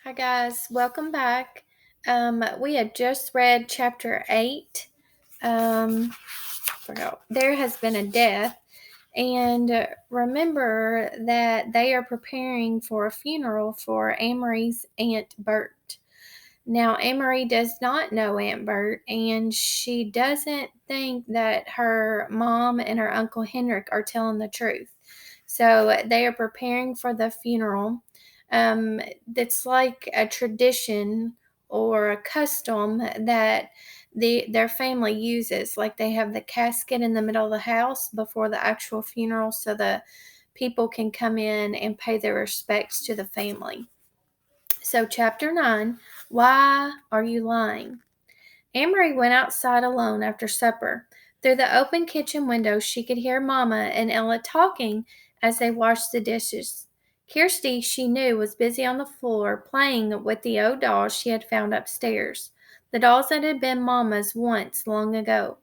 Hi, guys. Welcome back. We had just read chapter 8. Forgot. There has been a death. And remember that they are preparing for a funeral for Amory's Aunt Bert. Now, Amory does not know Aunt Bert, and she doesn't think that her mom and her Uncle Henrik are telling the truth. So they are preparing for the funeral. It's like a tradition or a custom that their family uses. Like they have the casket in the middle of the house before the actual funeral, so the people can come in and pay their respects to the family. So, chapter 9, Why Are You Lying? Amory went outside alone after supper. Through the open kitchen window, she could hear Mama and Ella talking as they washed the dishes. Kirsty, she knew, was busy on the floor playing with the old dolls she had found upstairs, the dolls that had been Mama's once long ago.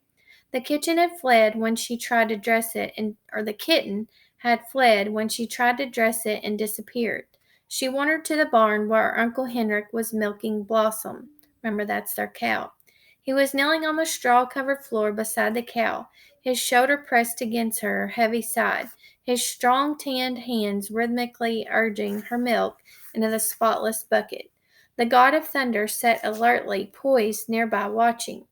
The kitchen had fled when she tried to dress it, or the kitten had fled when she tried to dress it and disappeared. She wandered to the barn where Uncle Henrik was milking Blossom. Remember, that's their cow. He was kneeling on the straw-covered floor beside the cow, his shoulder pressed against her heavy side, his strong tanned hands rhythmically urging her milk into the spotless bucket. The god of thunder sat alertly poised nearby watching.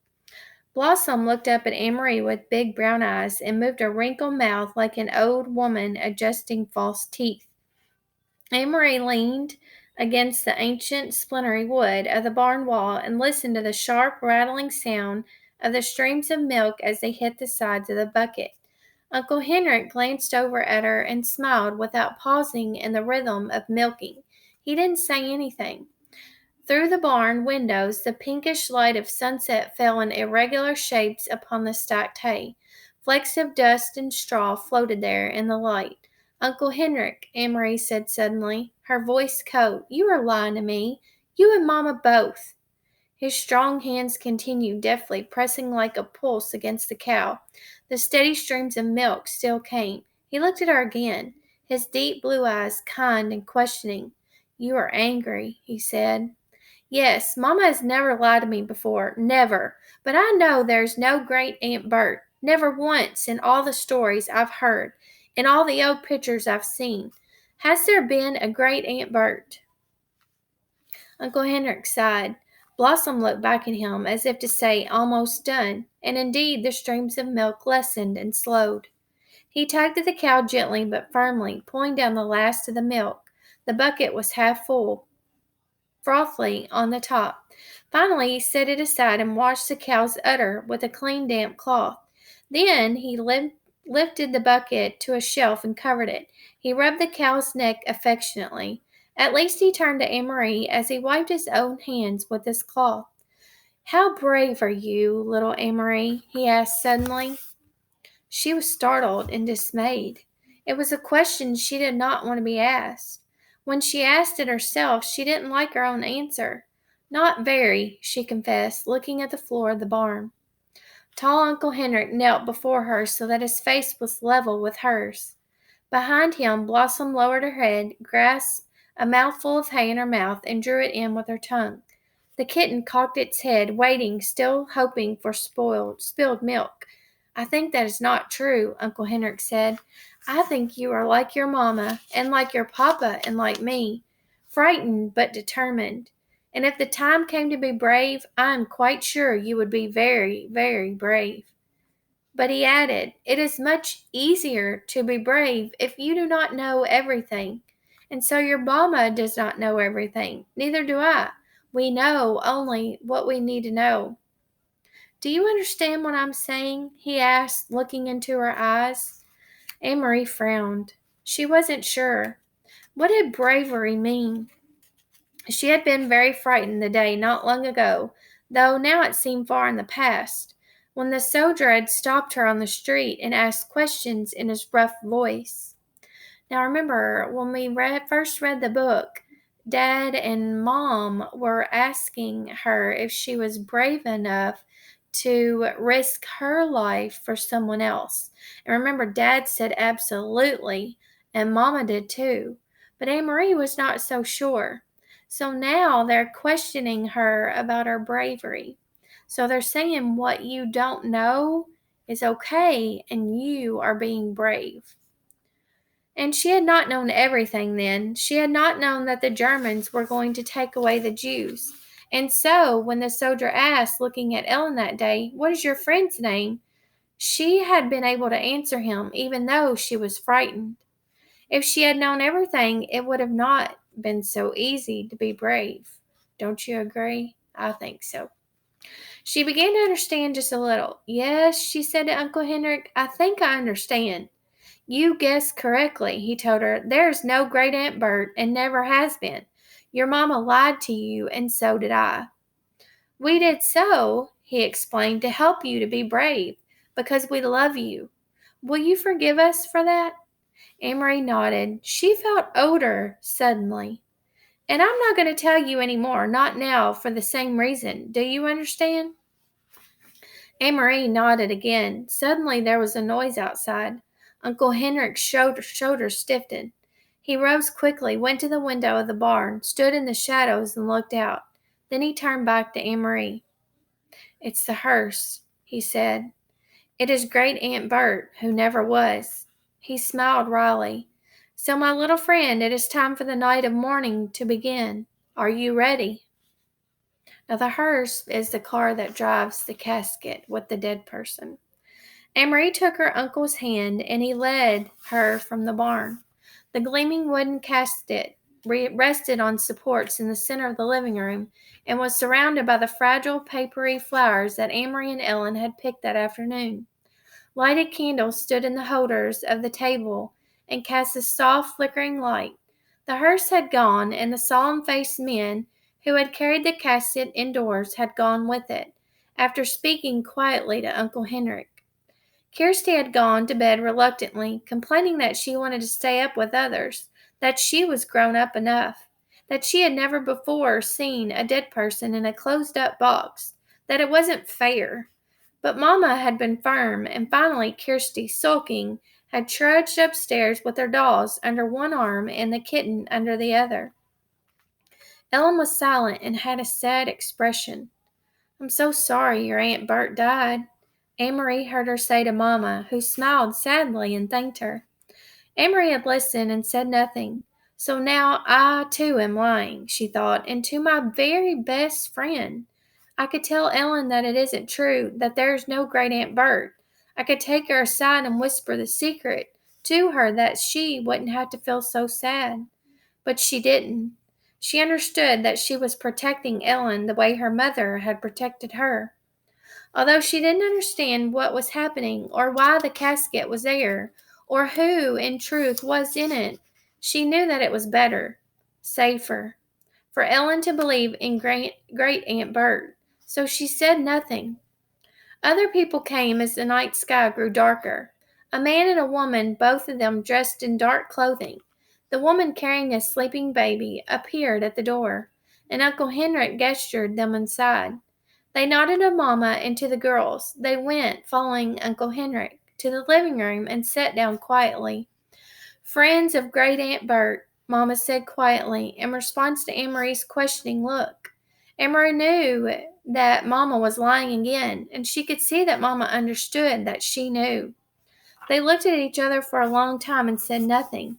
Blossom looked up at Amory with big brown eyes and moved a wrinkled mouth like an old woman adjusting false teeth. Amory leaned against the ancient splintery wood of the barn wall and listened to the sharp rattling sound of the streams of milk as they hit the sides of the bucket. Uncle Henrik glanced over at her and smiled without pausing in the rhythm of milking. He didn't say anything. Through the barn windows, the pinkish light of sunset fell in irregular shapes upon the stacked hay. Flecks of dust and straw floated there in the light. Uncle Henrik, Amory said suddenly, her voice cold, you are lying to me. You and Mama both. His strong hands continued deftly, pressing like a pulse against the cow. The steady streams of milk still came. He looked at her again, his deep blue eyes kind and questioning. You are angry, he said. Yes, Mama has never lied to me before, never. But I know there's no great Aunt Bert, never once in all the stories I've heard, in all the old pictures I've seen. Has there been a great Aunt Bert? Uncle Henrik sighed. Blossom looked back at him as if to say, almost done, and indeed the streams of milk lessened and slowed. He tugged at the cow gently but firmly, pulling down the last of the milk. The bucket was half full, frothy on the top. Finally, he set it aside and washed the cow's udder with a clean, damp cloth. Then he lifted the bucket to a shelf and covered it. He rubbed the cow's neck affectionately. At least he turned to Amory as he wiped his own hands with his cloth. How brave are you, little Amory? He asked suddenly. She was startled and dismayed. It was a question she did not want to be asked. When she asked it herself, she didn't like her own answer. Not very, she confessed, looking at the floor of the barn. Tall Uncle Henrik knelt before her so that his face was level with hers. Behind him, Blossom lowered her head, grasped a mouthful of hay in her mouth, and drew it in with her tongue. The kitten cocked its head, waiting, still hoping for spilled milk. I think that is not true, Uncle Henrik said. I think you are like your mamma, and like your papa, and like me, frightened but determined. And if the time came to be brave, I am quite sure you would be very, very brave. But he added, it is much easier to be brave if you do not know everything. And so your mamma does not know everything. Neither do I. We know only what we need to know. Do you understand what I'm saying? He asked, looking into her eyes. Amory frowned. She wasn't sure. What did bravery mean? She had been very frightened the day not long ago, though now it seemed far in the past, when the soldier had stopped her on the street and asked questions in his rough voice. Now remember, when we first read the book, Dad and Mom were asking her if she was brave enough to risk her life for someone else. And remember, Dad said absolutely, and Mama did too. But Anne Marie was not so sure. So now they're questioning her about her bravery. So they're saying what you don't know is okay and you are being brave. And she had not known everything then. She had not known that the Germans were going to take away the Jews. And so, when the soldier asked, looking at Ellen that day, "What is your friend's name?" she had been able to answer him, even though she was frightened. If she had known everything, it would have not been so easy to be brave. Don't you agree? I think so. She began to understand just a little. "Yes," she said to Uncle Henrik, "I think I understand." "You guessed correctly," he told her. "There's no Great Aunt Bert and never has been. Your mamma lied to you, and so did I." "We did so," he explained, "to help you to be brave, because we love you. Will you forgive us for that?" Amory nodded. She felt older suddenly. "And I'm not going to tell you any more, not now, for the same reason. Do you understand?" Amory nodded again. Suddenly there was a noise outside. Uncle Henrik's shoulders stiffened. He rose quickly, went to the window of the barn, stood in the shadows, and looked out. Then he turned back to Amory. "It's the hearse," he said. "It is Great Aunt Bert, who never was." He smiled wryly. "So, my little friend, it is time for the night of mourning to begin. Are you ready?" Now, the hearse is the car that drives the casket with the dead person. Amory took her uncle's hand, and he led her from the barn. The gleaming wooden casket rested on supports in the center of the living room and was surrounded by the fragile, papery flowers that Amory and Ellen had picked that afternoon. Lighted candles stood in the holders of the table and cast a soft, flickering light. The hearse had gone, and the solemn-faced men who had carried the casket indoors had gone with it, after speaking quietly to Uncle Henrik. Kirsty had gone to bed reluctantly, complaining that she wanted to stay up with others, that she was grown up enough, that she had never before seen a dead person in a closed-up box, that it wasn't fair. But Mamma had been firm, and finally Kirsty, sulking, had trudged upstairs with her dolls under one arm and the kitten under the other. Ellen was silent and had a sad expression. "I'm so sorry your Aunt Bert died," Amory heard her say to Mamma, who smiled sadly and thanked her. Amory had listened and said nothing. "So now I, too, am lying," she thought, "and to my very best friend. I could tell Ellen that it isn't true, that there's no Great Aunt Bert. I could take her aside and whisper the secret to her that she wouldn't have to feel so sad. But she didn't. She understood that she was protecting Ellen the way her mother had protected her. Although she didn't understand what was happening or why the casket was there or who in truth was in it, she knew that it was better, safer, for Ellen to believe in Great Aunt Bert. So she said nothing. Other people came as the night sky grew darker. A man and a woman, both of them dressed in dark clothing. The woman carrying a sleeping baby appeared at the door, and Uncle Henrik gestured them inside. They nodded to Mamma and to the girls. They went, following Uncle Henrik, to the living room and sat down quietly. "Friends of Great Aunt Bert," Mamma said quietly, in response to Amory's questioning look. Amory knew that Mamma was lying again, and she could see that Mamma understood that she knew. They looked at each other for a long time and said nothing.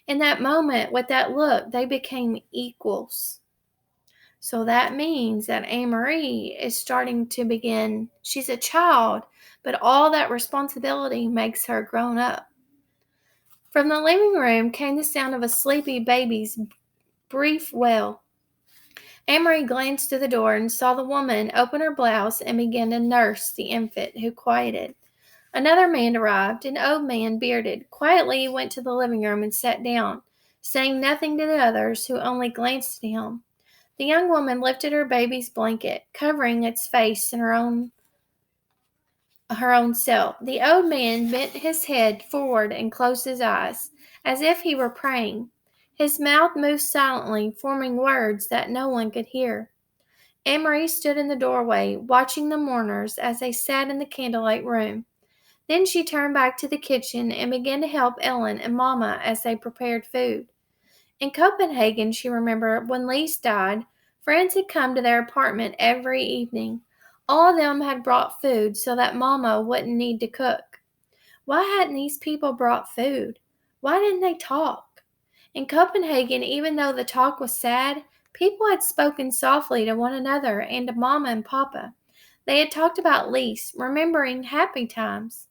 In that moment, with that look, they became equals. So that means that Amory is starting to begin. She's a child, but all that responsibility makes her grown up. From the living room came the sound of a sleepy baby's brief wail. Amory glanced to the door and saw the woman open her blouse and begin to nurse the infant, who quieted. Another man arrived, an old man, bearded. Quietly he went to the living room and sat down, saying nothing to the others, who only glanced at him. The young woman lifted her baby's blanket, covering its face and her own self. The old man bent his head forward and closed his eyes, as if he were praying. His mouth moved silently, forming words that no one could hear. Amory stood in the doorway, watching the mourners as they sat in the candlelight room. Then she turned back to the kitchen and began to help Ellen and Mamma as they prepared food. In Copenhagen, she remembered, when Lise died, friends had come to their apartment every evening. All of them had brought food so that Mama wouldn't need to cook. Why hadn't these people brought food? Why didn't they talk? In Copenhagen, even though the talk was sad, people had spoken softly to one another and to Mama and Papa. They had talked about Lise, remembering happy times.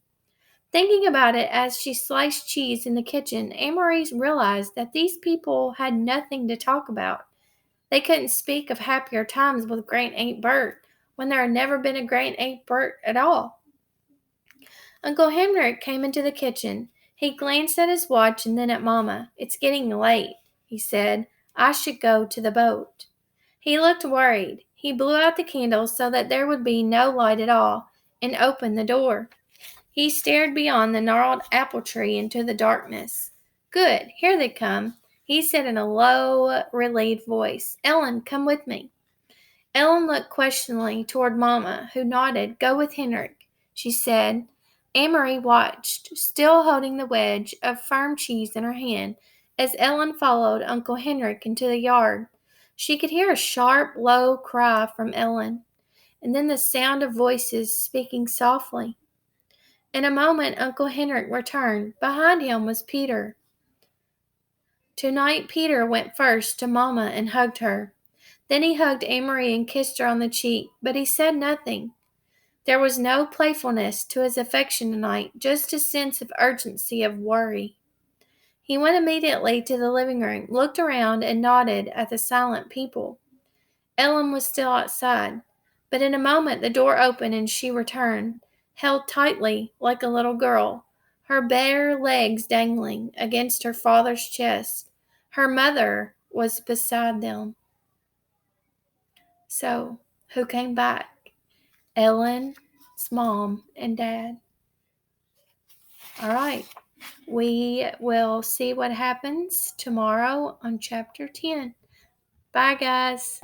Thinking about it as she sliced cheese in the kitchen, Anne-Marie realized that these people had nothing to talk about. They couldn't speak of happier times with Great Aunt Bert when there had never been a Great Aunt Bert at all. Uncle Henrik came into the kitchen. He glanced at his watch and then at Mama. "It's getting late," he said. "I should go to the boat." He looked worried. He blew out the candles so that there would be no light at all and opened the door. He stared beyond the gnarled apple tree into the darkness. "Good, here they come," he said in a low, relieved voice. "Ellen, come with me." Ellen looked questioningly toward Mama, who nodded. "Go with Henrik," she said. Anne-Marie watched, still holding the wedge of firm cheese in her hand, as Ellen followed Uncle Henrik into the yard. She could hear a sharp, low cry from Ellen, and then the sound of voices speaking softly. In a moment, Uncle Henrik returned. Behind him was Peter. Tonight, Peter went first to Mama and hugged her. Then he hugged Anne-Marie and kissed her on the cheek, but he said nothing. There was no playfulness to his affection tonight, just a sense of urgency, of worry. He went immediately to the living room, looked around, and nodded at the silent people. Ellen was still outside, but in a moment the door opened and she returned, held tightly like a little girl, her bare legs dangling against her father's chest. Her mother was beside them. So, who came back? Ellen's mom and dad. All right, we will see what happens tomorrow on chapter 10. Bye, guys.